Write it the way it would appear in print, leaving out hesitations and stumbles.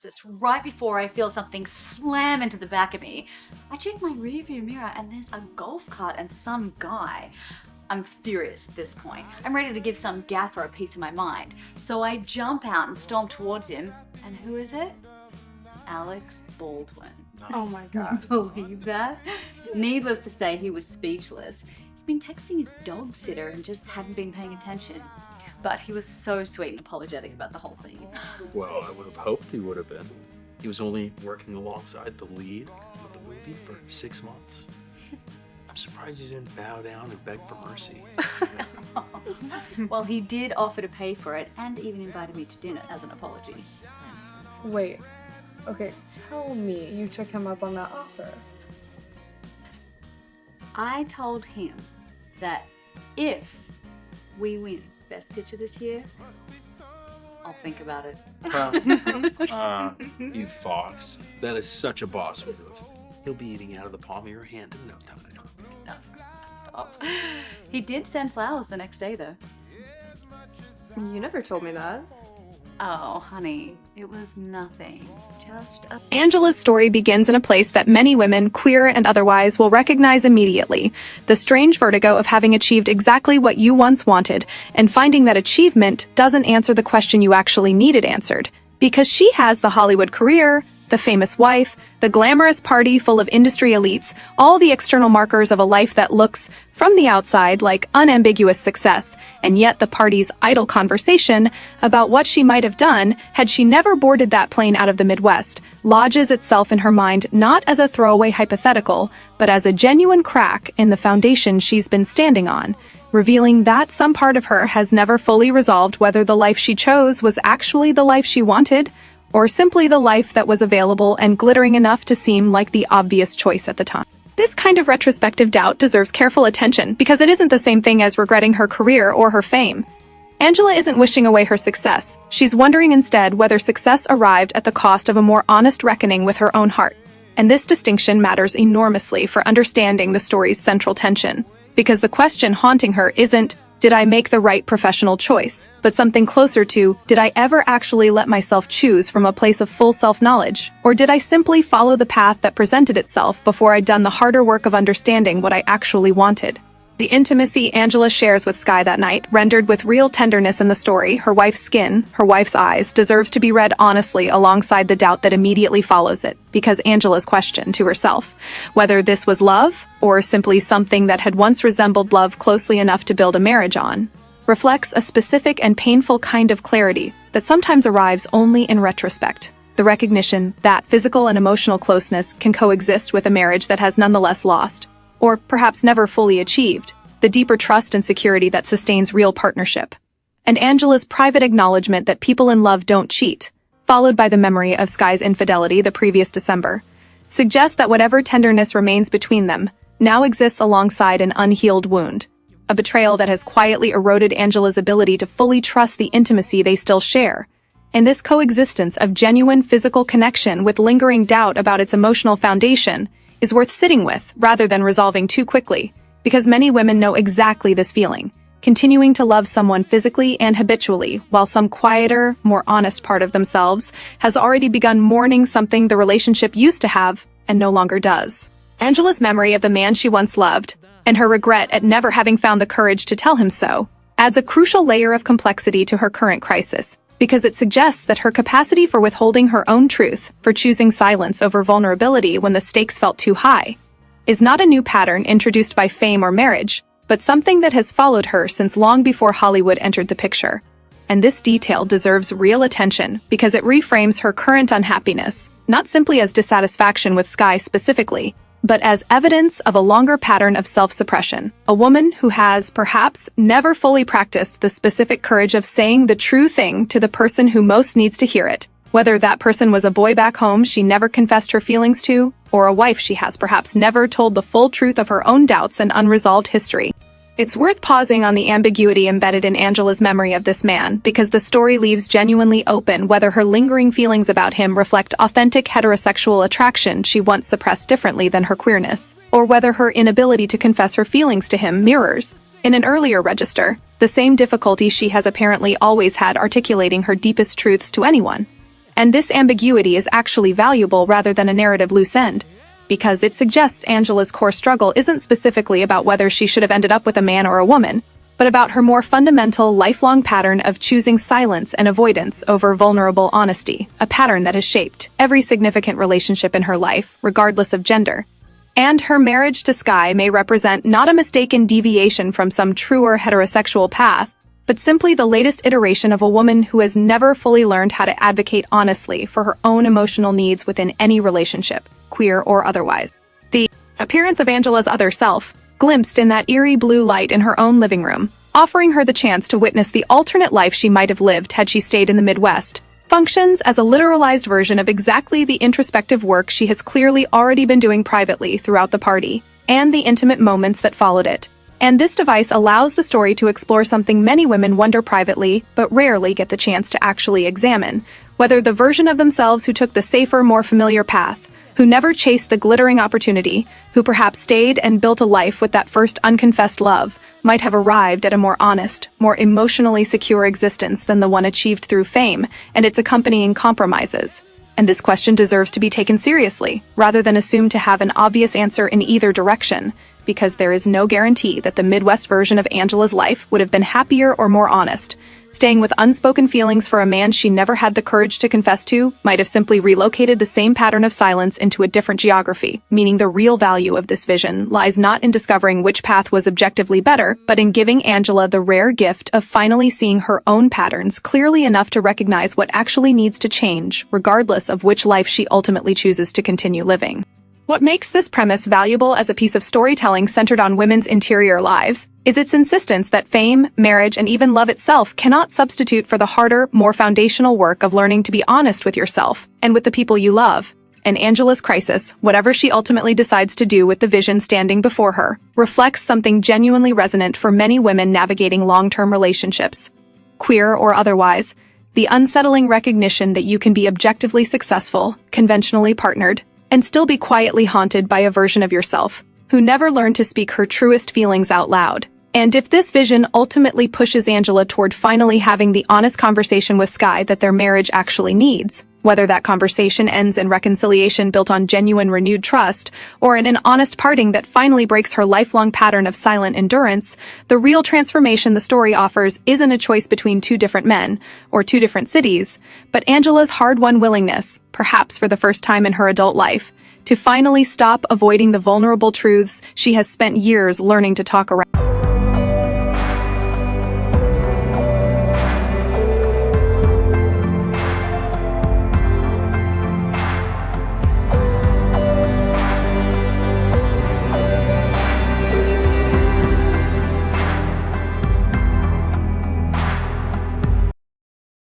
It's right before I feel something slam into the back of me. I check my rearview mirror and there's a golf cart and some guy. I'm furious at this point. I'm ready to give some gaffer a piece of my mind. So I jump out and storm towards him. And who is it? Alex Baldwin. Oh my God. Believe that? Needless to say, he was speechless. He'd been texting his dog sitter and just hadn't been paying attention. But he was so sweet and apologetic about the whole thing. Well, I would have hoped he would have been. He was only working alongside the lead of the movie for 6 months. I'm surprised he didn't bow down and beg for mercy. Well, he did offer to pay for it and even invited me to dinner as an apology. Wait. Okay, tell me you took him up on that offer. I told him that if we win Best Picture this year, I'll think about it. You fox. That is such a boss move. He'll be eating out of the palm of your hand in no time. Stop. He did send flowers the next day, though. You never told me that. Oh, honey, it was nothing. Just a... Angela's story begins in a place that many women, queer and otherwise, will recognize immediately: the strange vertigo of having achieved exactly what you once wanted and finding that achievement doesn't answer the question you actually needed answered. Because she has the Hollywood career, the famous wife, the glamorous party full of industry elites, all the external markers of a life that looks, from the outside, like unambiguous success, and yet the party's idle conversation about what she might have done had she never boarded that plane out of the Midwest lodges itself in her mind not as a throwaway hypothetical, but as a genuine crack in the foundation she's been standing on, revealing that some part of her has never fully resolved whether the life she chose was actually the life she wanted, or simply the life that was available and glittering enough to seem like the obvious choice at the time. This kind of retrospective doubt deserves careful attention because it isn't the same thing as regretting her career or her fame. Angela isn't wishing away her success. She's wondering instead whether success arrived at the cost of a more honest reckoning with her own heart. And this distinction matters enormously for understanding the story's central tension, because the question haunting her isn't, did I make the right professional choice? But something closer to, did I ever actually let myself choose from a place of full self-knowledge? Or did I simply follow the path that presented itself before I'd done the harder work of understanding what I actually wanted? The intimacy Angela shares with Skye that night, rendered with real tenderness in the story, her wife's skin, her wife's eyes, deserves to be read honestly alongside the doubt that immediately follows it, because Angela's question to herself, whether this was love, or simply something that had once resembled love closely enough to build a marriage on, reflects a specific and painful kind of clarity that sometimes arrives only in retrospect. The recognition that physical and emotional closeness can coexist with a marriage that has nonetheless lost, or perhaps never fully achieved, the deeper trust and security that sustains real partnership. And Angela's private acknowledgement that people in love don't cheat, followed by the memory of Skye's infidelity the previous December, suggests that whatever tenderness remains between them now exists alongside an unhealed wound, a betrayal that has quietly eroded Angela's ability to fully trust the intimacy they still share. And this coexistence of genuine physical connection with lingering doubt about its emotional foundation is worth sitting with rather than resolving too quickly, because many women know exactly this feeling, continuing to love someone physically and habitually, while some quieter, more honest part of themselves has already begun mourning something the relationship used to have and no longer does. Angela's memory of the man she once loved, and her regret at never having found the courage to tell him so, adds a crucial layer of complexity to her current crisis, because it suggests that her capacity for withholding her own truth, for choosing silence over vulnerability when the stakes felt too high, is not a new pattern introduced by fame or marriage, but something that has followed her since long before Hollywood entered the picture. And this detail deserves real attention because it reframes her current unhappiness, not simply as dissatisfaction with Skye specifically, but as evidence of a longer pattern of self-suppression. A woman who has, perhaps, never fully practiced the specific courage of saying the true thing to the person who most needs to hear it, whether that person was a boy back home she never confessed her feelings to, or a wife she has perhaps never told the full truth of her own doubts and unresolved history. It's worth pausing on the ambiguity embedded in Angela's memory of this man, because the story leaves genuinely open whether her lingering feelings about him reflect authentic heterosexual attraction she once suppressed differently than her queerness, or whether her inability to confess her feelings to him mirrors, in an earlier register, the same difficulty she has apparently always had articulating her deepest truths to anyone. And this ambiguity is actually valuable rather than a narrative loose end, because it suggests Angela's core struggle isn't specifically about whether she should have ended up with a man or a woman, but about her more fundamental, lifelong pattern of choosing silence and avoidance over vulnerable honesty, a pattern that has shaped every significant relationship in her life, regardless of gender. And her marriage to Skye may represent not a mistaken deviation from some truer heterosexual path, but simply the latest iteration of a woman who has never fully learned how to advocate honestly for her own emotional needs within any relationship, queer or otherwise. The appearance of Angela's other self, glimpsed in that eerie blue light in her own living room, offering her the chance to witness the alternate life she might have lived had she stayed in the Midwest, functions as a literalized version of exactly the introspective work she has clearly already been doing privately throughout the party, and the intimate moments that followed it. And this device allows the story to explore something many women wonder privately, but rarely get the chance to actually examine, whether the version of themselves who took the safer, more familiar path, who never chased the glittering opportunity, who perhaps stayed and built a life with that first unconfessed love, might have arrived at a more honest, more emotionally secure existence than the one achieved through fame and its accompanying compromises. And this question deserves to be taken seriously, rather than assumed to have an obvious answer in either direction, because there is no guarantee that the Midwest version of Angela's life would have been happier or more honest. Staying with unspoken feelings for a man she never had the courage to confess to might have simply relocated the same pattern of silence into a different geography, meaning the real value of this vision lies not in discovering which path was objectively better, but in giving Angela the rare gift of finally seeing her own patterns clearly enough to recognize what actually needs to change, regardless of which life she ultimately chooses to continue living. What makes this premise valuable as a piece of storytelling centered on women's interior lives is its insistence that fame, marriage, and even love itself cannot substitute for the harder, more foundational work of learning to be honest with yourself and with the people you love. And Angela's crisis, whatever she ultimately decides to do with the vision standing before her, reflects something genuinely resonant for many women navigating long-term relationships, queer or otherwise, the unsettling recognition that you can be objectively successful, conventionally partnered, and still be quietly haunted by a version of yourself who never learned to speak her truest feelings out loud. And if this vision ultimately pushes Angela toward finally having the honest conversation with Skye that their marriage actually needs, whether that conversation ends in reconciliation built on genuine renewed trust, or in an honest parting that finally breaks her lifelong pattern of silent endurance, the real transformation the story offers isn't a choice between two different men, or two different cities, but Angela's hard-won willingness, perhaps for the first time in her adult life, to finally stop avoiding the vulnerable truths she has spent years learning to talk around.